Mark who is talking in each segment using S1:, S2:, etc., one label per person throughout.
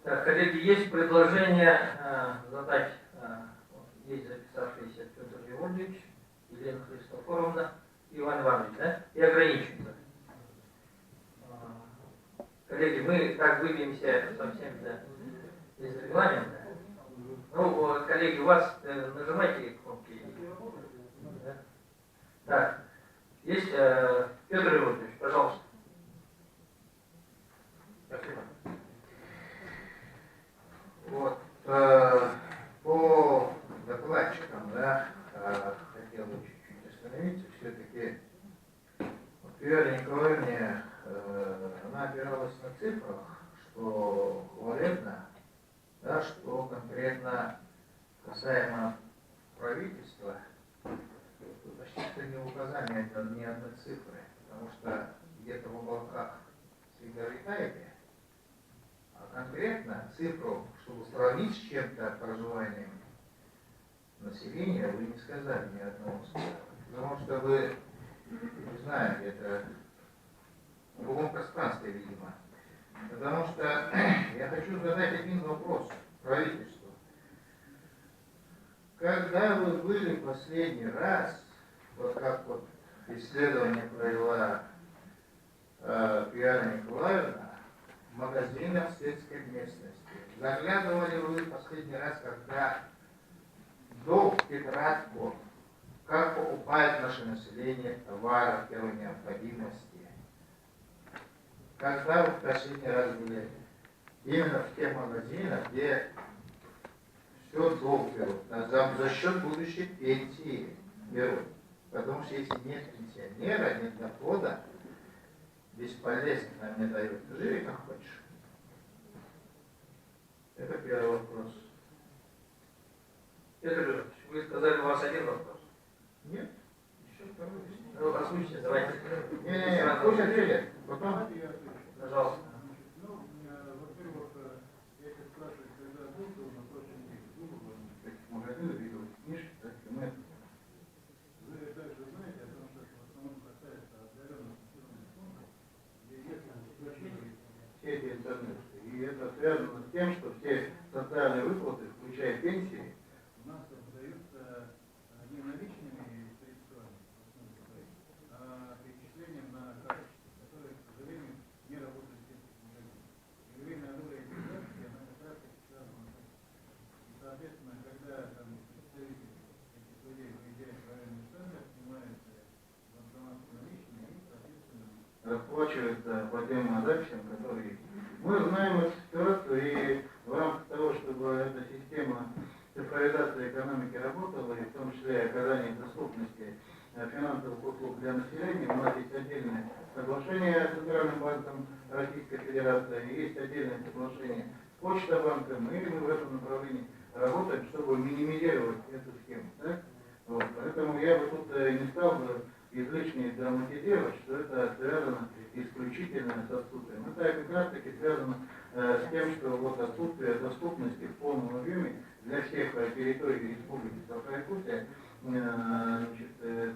S1: Так, коллеги, есть предложение задать, есть записавшиеся Петр Георгиевич, Елена Христофоровна, Иван Иванович, да? И ограничимся. Коллеги, мы так выбьемся совсем из регламента. Ну, коллеги, у вас нажимайте кнопки. Да? Так, есть Петр Георгиевич, пожалуйста. Спасибо.
S2: Вот, по докладчикам, да, хотел бы чуть-чуть остановиться. Все-таки Вера Николаевна, она опиралась на цифрах, что хвалебно, да, что конкретно касаемо правительства, почти что не указание ни одной цифры, потому что где-то в облаках всегда летаете. Конкретно цифру, чтобы сравнить с чем-то проживанием населения, вы не сказали ни одного слова. Потому что вы не знаете, это в другом пространстве, видимо. Потому что я хочу задать один вопрос правительству. Когда вы были последний раз, вот как вот исследование провела Вера Николаевна, в магазинах сельской местности? Заглядывали вы последний раз, когда до тетрадку, как покупает наше население товары первой необходимости? Когда вы в последний раз были именно в тех магазинах, где все долг берут, за счет будущей пенсии берут? Потому что если нет пенсионера, нет дохода, бесполезно нам не дают. Живи как хочешь. Это первый вопрос.
S1: Петр Юрьевич, вы сказали, у вас один вопрос.
S2: Нет, еще второй.
S1: Ну, озвучьте, давайте.
S2: Не, пусть ответят. Потом.
S1: Пожалуйста.
S3: Ну, во-первых, если спрашивать, когда был, то на прошлой неделе был.
S2: Магазины видел книжки, так и мы.
S3: Вы также знаете о том, что в основном касается отдаленных населенных пунктов, где есть исключение
S2: Сети интернета. И это связано с тем, что все социальные выплаты, включая пенсии,
S3: у нас выдаются не наличными средствами, а перечислением на карточки, которые, к сожалению, не работают в сельских магазинах. И время доля этих карточек, она как раз связана с этим. И, соответственно, когда там представители этих людей выезжают в районный центр, снимаются банкоматы наличные и, соответственно,
S2: расплачиваются по тем записям, которые... Мы знаем эту ситуацию, и в рамках того, чтобы эта система цифровизации экономики работала, и в том числе оказание доступности финансовых услуг для населения, у нас есть отдельное соглашение с Центральным банком Российской Федерации, есть отдельное соглашение с Почта-банком, и мы в этом направлении работаем, чтобы минимизировать эту схему. Да? Вот. Поэтому я бы тут не стал бы излишне драматизировать, что это связано исключительно с отсутствием. Это как раз таки связано с тем, что вот отсутствие доступности в полном объеме для всех территорий Республики Саха-Якутия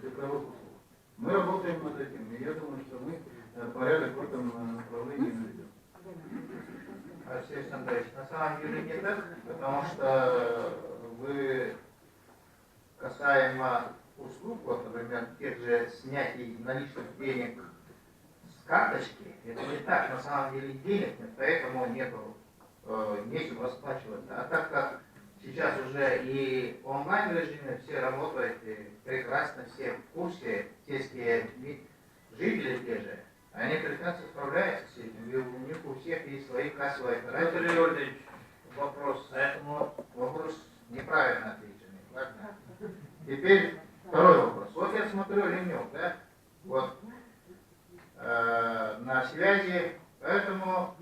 S2: цифровых услуг. Мы работаем над этим, и я думаю, что мы порядок в этом направлении наведем. Алексей Андреевич, на самом деле не так, потому что вы касаемо услуг, вот, например, тех же снятий наличных денег с карточки, это не так, на самом деле денег нет, поэтому нечем расплачиваться. А так как сейчас уже и в онлайн-режиме все работают, и прекрасно все в курсе, сельские жители те же, они прекрасно справляются с этим, и у них у всех есть свои кассовые операции.
S1: Петр Юрьевич, вопрос.
S2: Поэтому вопрос неправильно отвеченный. Ладно? Теперь второй вопрос. Вот я смотрю Ленек, да? Вот на связи. Поэтому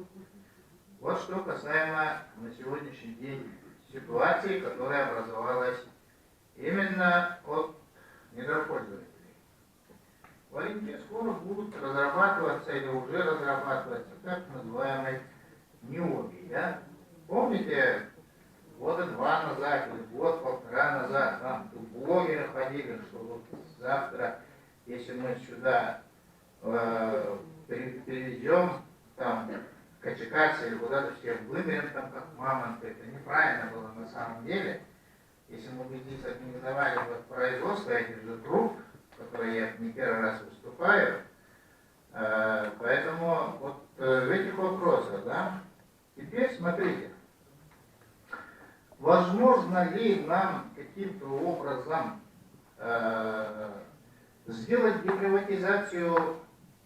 S2: вот что касаемо на сегодняшний день ситуации, которая образовалась именно от недропользователей. В Оренбурге скоро будут разрабатываться или уже разрабатываться так называемые НИОБИ. Да? Помните, года 2 назад или год-полтора назад там блогеры ходили, что вот завтра, если мы сюда перевезем там
S4: качекаться или куда-то всех выгонят там как мамонты. Это неправильно было на самом деле. Если мы бы здесь организовали вот производство этих же труб, в которые я не первый раз выступаю, поэтому вот в этих вопросах, да, теперь смотрите, возможно ли нам каким-то образом сделать деприватизацию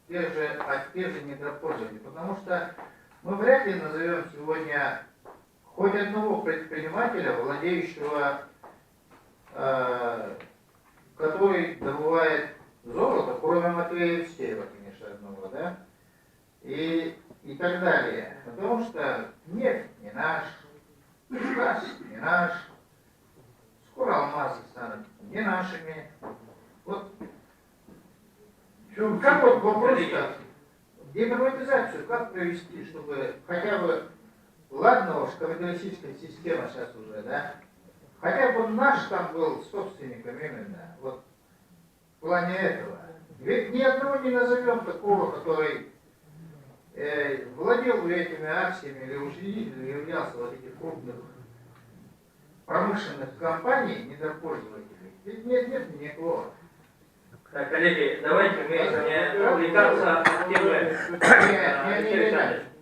S4: тех же недропользователей, потому что мы вряд ли назовем сегодня хоть одного предпринимателя, владеющего, который добывает золото, кроме Матвея Евсеева, конечно, одного, да, и так далее. Потому что нефть не наш, газ не наш, скоро алмазы станут не нашими. Вот как вот вопрос-то, деприватизацию как провести, чтобы хотя бы, ладно уж, капиталистическая система сейчас уже, да, хотя бы наш там был собственником именно, вот в плане этого. Ведь ни одного не назовем такого, который владел бы этими акциями или учредителем являлся вот этих крупных промышленных компаний, недропользователей. Ведь нет никого.
S1: Так, коллеги, давайте мы не увлекаться от темы.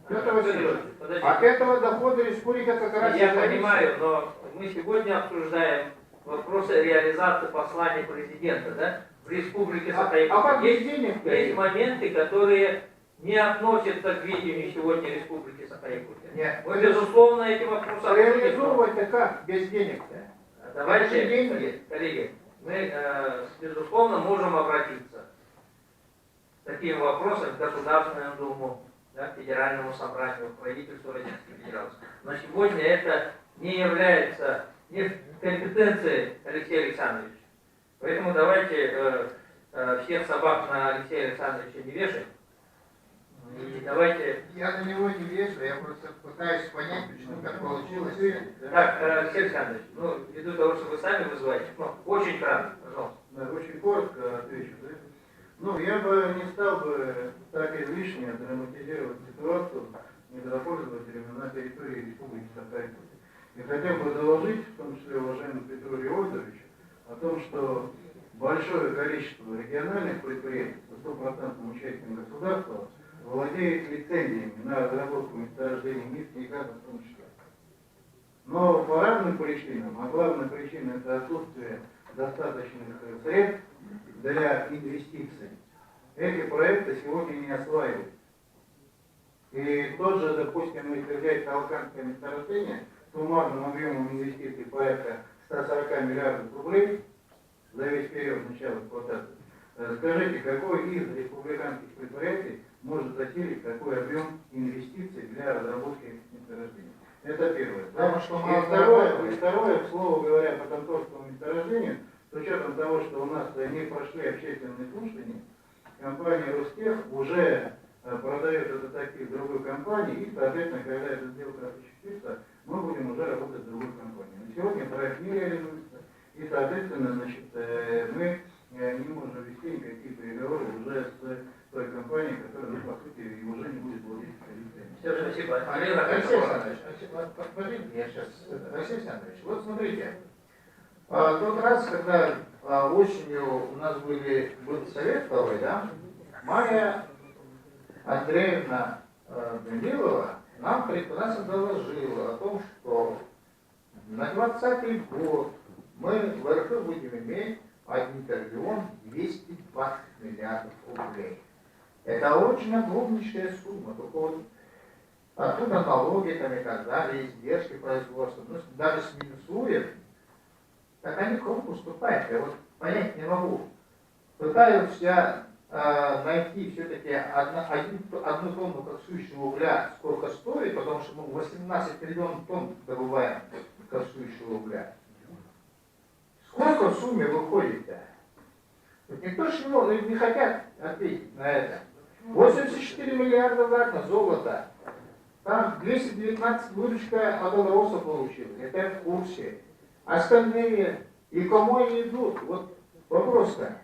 S2: Петр Васильевич, от этого дохода республика как раз...
S1: Я понимаю, но мы сегодня обсуждаем вопросы реализации послания президента, да, в республике Саха-Якутия. Есть моменты, которые не относятся к видению сегодня республики Саха-Якутия.
S4: Нет.
S1: Мы, безусловно, эти вопросы
S2: Реализовывать-то как без денег-то?
S1: Давайте,
S2: деньги.
S1: коллеги, мы, безусловно, можем обратиться с таким вопросом в Государственную Думу, да, к Федеральному собранию, к правительству Российской Федерации. Но сегодня это не является не в компетенции Алексея Александровича. Поэтому давайте всех собак на Алексея Александровича не вешать. И давайте...
S4: Я на него не вешу, я просто пытаюсь понять, почему так получилось.
S1: Так, Алексей Александрович, ну, ввиду того, что вы сами вызываете, ну, очень кратко, пожалуйста.
S2: Да, очень коротко отвечу. Да? Ну, я бы не стал бы так излишне драматизировать ситуацию недропользователями на территории Республики Саха-Якутия. И хотел бы доложить, в том числе уважаемому Петру Леонидовичу, о том, что большое количество региональных предприятий, со 100% участием государства, владеет лицензиями на разработку месторождений нефти и газа в том числе. Но по разным причинам, а главная причина это отсутствие достаточных средств для инвестиций, эти проекты сегодня не осваивают. И тот же, допустим, если взять Талканское месторождение, суммарным объемом инвестиций порядка 140 миллиардов рублей за весь период начала эксплуатации, скажите, какой из республиканских предприятий может осилить такой объем инвестиций для разработки месторождений? Это первое.
S4: Потому что
S2: И второе, к слову говоря, по конторскому месторождению, с учетом того, что у нас не прошли общественные слушания, компания Ростех уже продает этот актив другой компании, и, соответственно, когда эта сделка осуществится, мы будем уже работать с другой компанией. На сегодня проект не реализуется, и, соответственно, значит, мы не можем вести никакие переговоры уже с той компанией, которая, ну, по сути, уже не будет владеть кредитами.
S1: Все, спасибо.
S4: Алексей Александрович, подождите, я сейчас... Алексей Александрович, вот смотрите, тот раз, когда осенью у нас был совет второй, да, Майя Андреевна Данилова нас доложила о том, что на 2020 год мы в РФ будем иметь 1 триллион 220 миллиардов рублей. Это очень огромнейшая сумма. Только вот оттуда налоги там и так далее, издержки производства. Ну, даже сминусуем, так они кому поступают? Я вот понять не могу. Пытаюсь я найти все-таки одну тонну коксующего угля, сколько стоит, потому что мы 18 миллионов тонн добываем коксующего угля. Сколько в сумме выходит-то? Вот никто же не хотят ответить на это. 84 миллиарда ладно, золото. Там 219 выручка от Алроса получилась. Это я в курсе. Остальные, и кому они идут? Вот вопрос-то.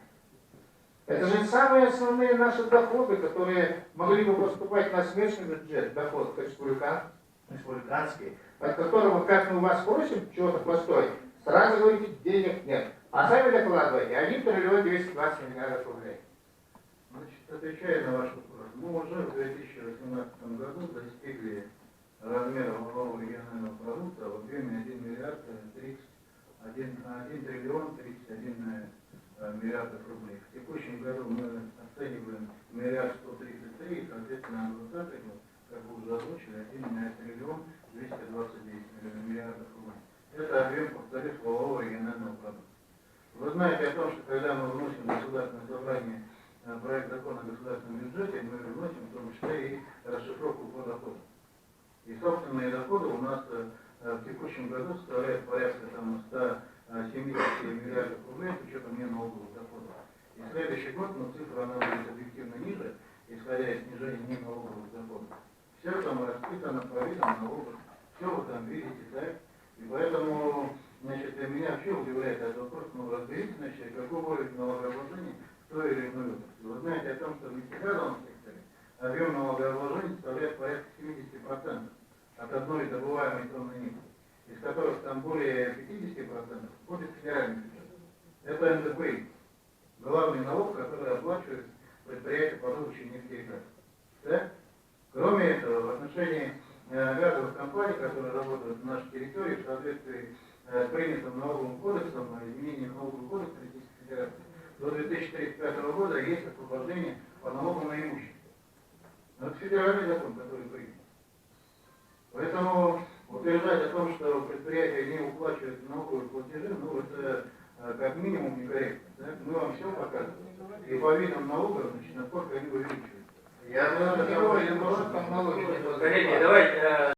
S4: Это же самые основные наши доходы, которые могли бы поступать на смешанный бюджет, доход республиканский, от которого, как мы вас просим, чего-то постой, сразу говорите, денег нет. А сами докладываете 1 триллион 220 миллиардов рублей.
S2: Значит, отвечая на ваш вопрос, мы уже в 2018 году достигли размера валового регионального продукта в объеме 1 триллион 31 миллиардов рублей. В текущем году мы оцениваем 1 133 и, соответственно, на 2020 год, как вы уже озвучили, 1 триллион 229 миллиардов рублей. Это объем, повторюсь, валового регионального продукта. Вы знаете о том, что когда мы вносим в государственное собрание проект закона о государственном бюджете, мы вносим в том числе и расшифровку по доходам. И собственные доходы у нас в текущем году составляют порядка 170 миллиардов рублей с учетом неналоговых доходов. И следующий год, цифра она будет объективно ниже, исходя из снижения неналоговых доходов. Все там расписано по видам налогов, все вы там видите, так? И поэтому, значит, для меня вообще удивляет этот вопрос, разберитесь, значит, какой уровень налогообложения в той или иной отрасли. Вы знаете о том, что в нефтегазовом секторе объем налогообложения составляет порядка 70% от одной добываемой тонны нефти, из которых там более 50% входит в федеральный бюджет. Это НДФИ, главный налог, который оплачивает предприятия по добыче нефти и газа. Да? Кроме этого, в отношении газовых компаний, которые работают на нашей территории, в соответствии с принятым налоговым кодексом, изменением налогового кодекса Российской Федерации, до 2035 года есть освобождение по налогу на имущество. Но это федеральный закон, который принят. Поэтому утверждать о том, что предприятия не уплачивают налоговые платежи, это как минимум некорректно. Да? Мы вам все показываем. И по видам налогов, значит, насколько они увеличиваются.
S4: Я не говорю, может там налоги.
S1: Коллеги, давайте